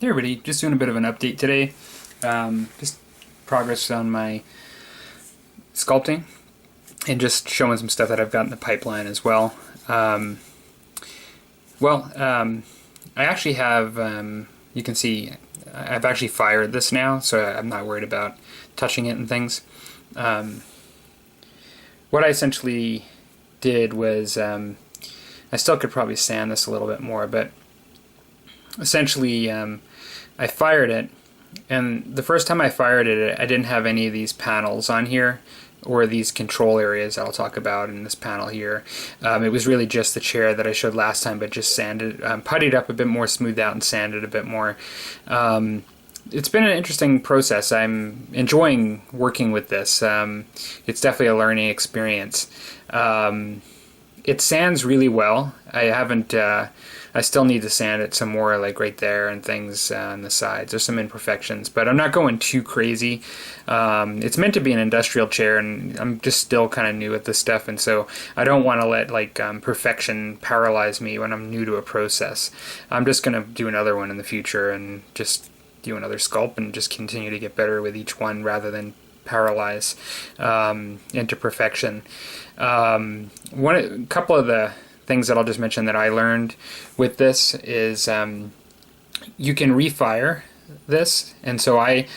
Hey everybody, just doing a bit of an update today. Just progress on my sculpting and just showing some stuff that I've got in the pipeline as well. I actually have, you can see, I've actually fired this now, so I'm not worried about touching it and things. What I essentially did was, I still could probably sand this a little bit more, but essentially I fired it, and the first time I fired it, I didn't have any of these panels on here or these control areas that I'll talk about in this panel here. It was really just the chair that I showed last time, but just sanded, puttied up a bit more, smoothed out, and sanded a bit more. It's been an interesting process. I'm enjoying working with this. It's definitely a learning experience. It sands really well. I haven't, I still need to sand it some more, like right there and things on the sides. There's some imperfections, but I'm not going too crazy. It's meant to be an industrial chair, and I'm just still kind of new at this stuff, and so I don't want to let like perfection paralyze me when I'm new to a process. I'm just going to do another one in the future and just do another sculpt and just continue to get better with each one rather than paralyze into perfection. A couple of the things that I'll just mention that I learned with this is you can refire this, and so I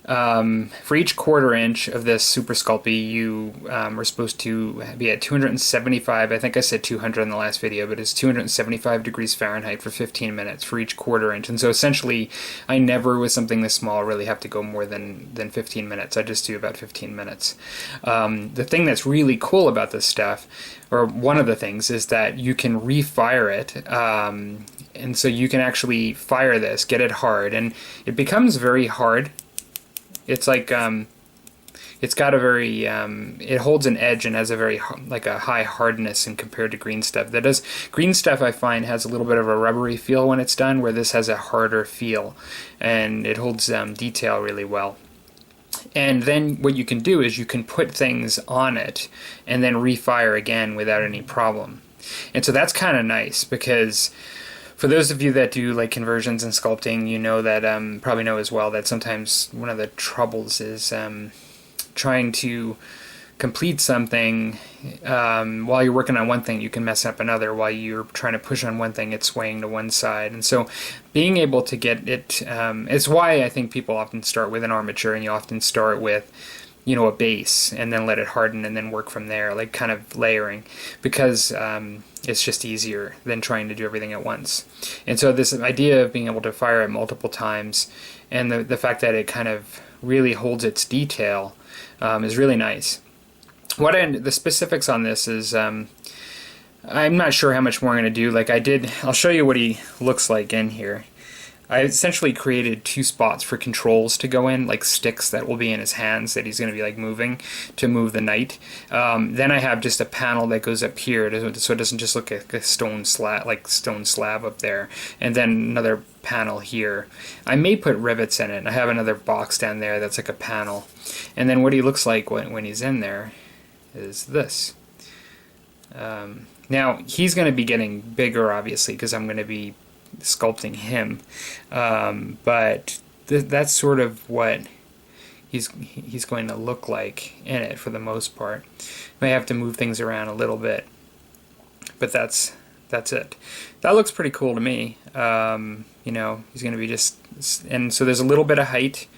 for each 1/4 inch of this Super Sculpey, you are supposed to be at 275, I think I said 200 in the last video, but it's 275 degrees Fahrenheit for 15 minutes for each 1/4 inch. And so essentially, I never, with something this small, really have to go more than 15 minutes. I just do about 15 minutes. The thing that's really cool about this stuff, or one of the things, is that you can refire it. And so you can actually fire this, get it hard, and it becomes very hard. It's like it's got a very it holds an edge and has a very like a high hardness in compared to green stuff. Green stuff I find has a little bit of a rubbery feel when it's done, where this has a harder feel, and it holds detail really well. And then what you can do is you can put things on it and then refire again without any problem. And so that's kind of nice, because for those of you that do like conversions and sculpting, you know that probably know as well that sometimes one of the troubles is trying to complete something while you're working on one thing. You can mess up another. While you're trying to push on one thing, it's swaying to one side. And so being able to get it, it's why I think people often start with an armature, and you often start with, you know, a base and then let it harden and then work from there, like kind of layering, because it's just easier than trying to do everything at once. And so this idea of being able to fire it multiple times, and the fact that it kind of really holds its detail is really nice. The specifics on this is I'm not sure how much more I'm going to do. Like I'll show you what he looks like in here. I essentially created 2 spots for controls to go in, like sticks that will be in his hands that he's going to be like moving to move the knight. Then I have just a panel that goes up here so it doesn't just look like a stone slab up there, and then another panel here. I may put rivets in it. I have another box down there that's like a panel, and then what he looks like when he's in there is this. Now he's going to be getting bigger, obviously, because I'm going to be sculpting him, but that's sort of what he's going to look like in it for the most part. May have to move things around a little bit, but that's it. That looks pretty cool to me. You know, he's going to be just, and so there's a little bit of height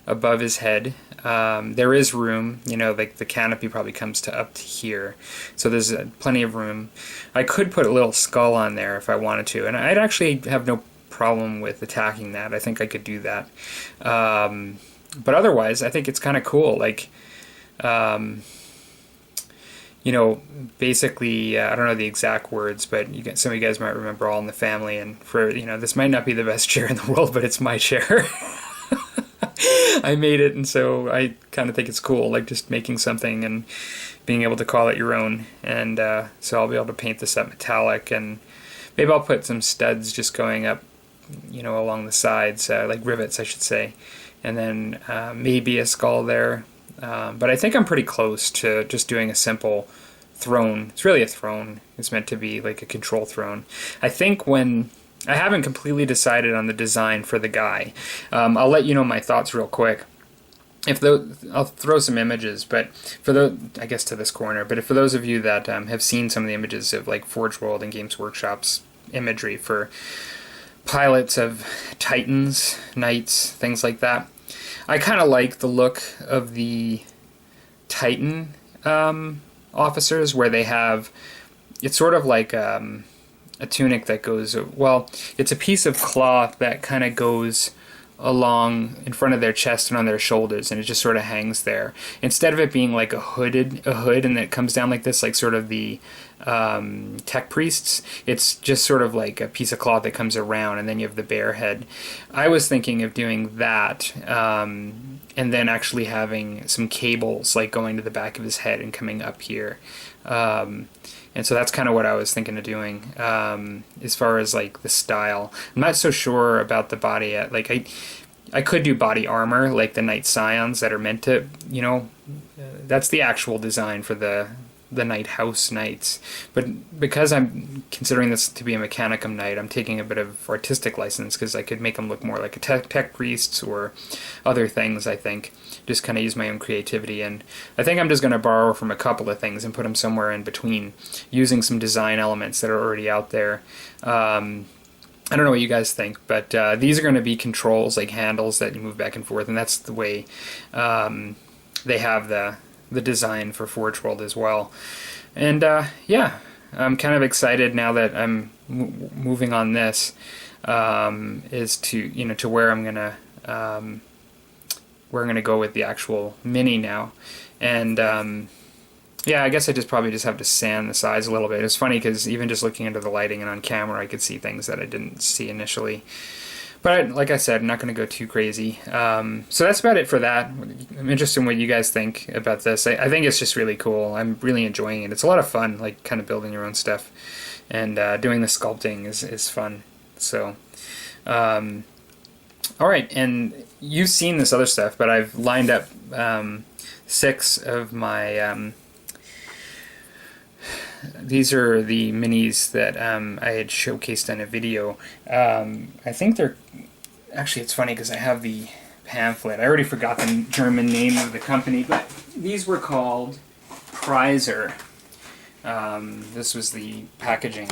above his head. There is room, you know, like the canopy probably comes to up to here, so there's plenty of room. I could put a little skull on there if I wanted to, and I'd actually have no problem with attacking that. I think I could do that. But otherwise, I think it's kind of cool. Like, you know, basically, I don't know the exact words, but some of you guys might remember All in the Family, and for, you know, this might not be the best chair in the world, but it's my chair. I made it, and so I kind of think it's cool, like just making something and being able to call it your own. And so I'll be able to paint this up metallic, and maybe I'll put some studs just going up, you know, along the sides, like rivets, I should say, and then maybe a skull there. But I think I'm pretty close to just doing a simple throne. It's really a throne. It's meant to be like a control throne. I think when I haven't completely decided on the design for the guy. I'll let you know my thoughts real quick. I'll throw some images, but for those, I guess to this corner. But for those of you that have seen some of the images of like Forge World and Games Workshop's imagery for pilots of Titans, Knights, things like that, I kind of like the look of the Titan officers, where they have, it's sort of like a tunic that goes, well, it's a piece of cloth that kind of goes along in front of their chest and on their shoulders, and it just sort of hangs there, instead of it being like a hood and it comes down like this, like sort of the tech priests. It's just sort of like a piece of cloth that comes around, and then you have the bear head. I was thinking of doing that, and then actually having some cables like going to the back of his head and coming up here, and so that's kind of what I was thinking of doing. As far as like the style, I'm not so sure about the body yet. Like I could do body armor like the Knight Scions that are meant to, you know, that's the actual design for the Knight House Knights. But because I'm considering this to be a Mechanicum Knight, I'm taking a bit of artistic license, because I could make them look more like a tech priests or other things, I think. Just kind of use my own creativity, and I think I'm just going to borrow from a couple of things and put them somewhere in between, using some design elements that are already out there. I don't know what you guys think, but these are going to be controls, like handles that you move back and forth, and that's the way they have the design for Forge World as well. And yeah, I'm kind of excited now that I'm moving on this, is to, you know, to where I'm gonna go with the actual mini now. And yeah, I guess I probably just have to sand the sides a little bit. It's funny because even just looking into the lighting and on camera, I could see things that I didn't see initially. But like I said, I'm not going to go too crazy. So that's about it for that. I'm interested in what you guys think about this. I think it's just really cool. I'm really enjoying it. It's a lot of fun, like kind of building your own stuff. And doing the sculpting is fun. So, all right. And you've seen this other stuff, but I've lined up 6 of my... these are the minis that I had showcased in a video. I think they're... Actually, it's funny because I have the pamphlet. I already forgot the German name of the company, but these were called Prizer. This was the packaging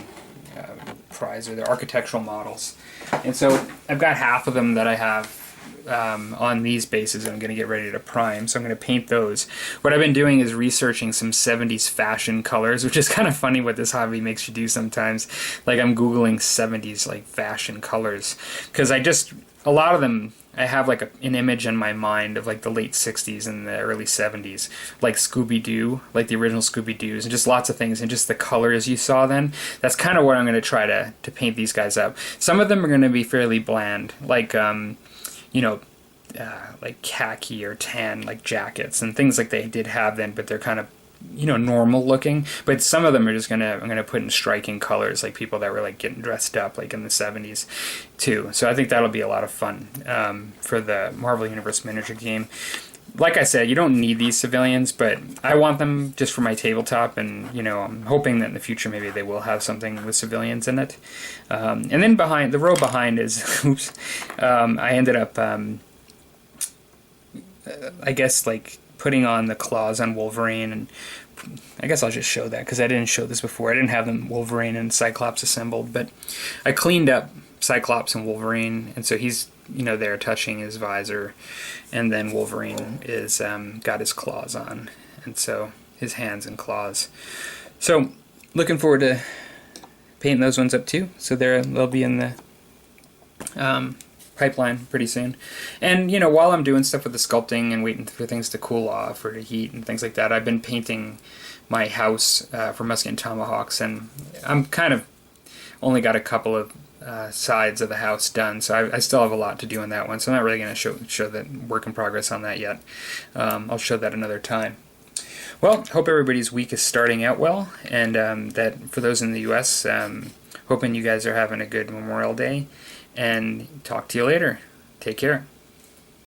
Prizer, the architectural models. And so I've got half of them that I have on these bases. I'm going to get ready to prime, so I'm going to paint those. What I've been doing is researching some 70s fashion colors, which is kind of funny what this hobby makes you do sometimes. Like I'm Googling 70s like fashion colors, because a lot of them, I have like an image in my mind of like the late 60s and the early 70s, like Scooby-Doo, like the original Scooby-Doos, and just lots of things, and just the colors you saw then. That's kind of what I'm going to try to paint these guys up. Some of them are going to be fairly bland, like you know, like khaki or tan, like jackets and things like they did have then, but they're kind of, you know, normal looking. But some of them are just I'm gonna put in striking colors, like people that were like getting dressed up like in the 70s too. So I think that'll be a lot of fun for the Marvel Universe miniature game. Like I said, you don't need these civilians, but I want them just for my tabletop, and you know, I'm hoping that in the future maybe they will have something with civilians in it. And then behind, the row behind is, oops, I ended up, I guess, like putting on the claws on Wolverine, and I guess I'll just show that because I didn't show this before. I didn't have them Wolverine and Cyclops assembled, but I cleaned up Cyclops and Wolverine, and so he's, you know, there touching his visor, and then Wolverine is got his claws on, and so his hands and claws. So looking forward to painting those ones up too. So they'll be in the pipeline pretty soon. And you know, while I'm doing stuff with the sculpting and waiting for things to cool off or to heat and things like that, I've been painting my house for Musket and Tomahawks, and I'm kind of only got a couple of sides of the house done, so I still have a lot to do on that one, so I'm not really going to show that work in progress on that yet. I'll show that another time. Well, hope everybody's week is starting out well, and that for those in the US, hoping you guys are having a good Memorial Day, and talk to you later. Take care.